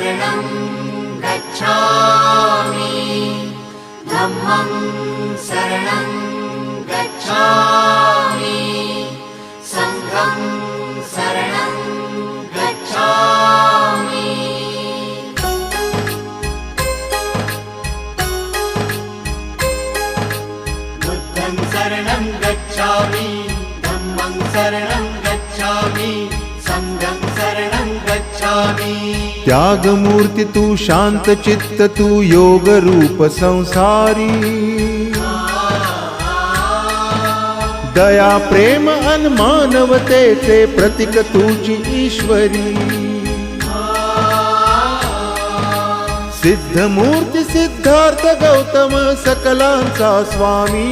शरणं गच्छामि धम्मं शरणं गच्छामि संघं शरणं गच्छामि बुद्धं शरणं गच्छामि धम्मं शरणं गच्छामि संघं शरणं गच्छामि। त्यागमूर्ती तू शांत चित्त तू योग रूप संसारी दया प्रेम अन मानवतेचे प्रतीक तुझी ईश्वरी सिद्धमूर्ती सिद्धार्थ गौतम सकलांचा स्वामी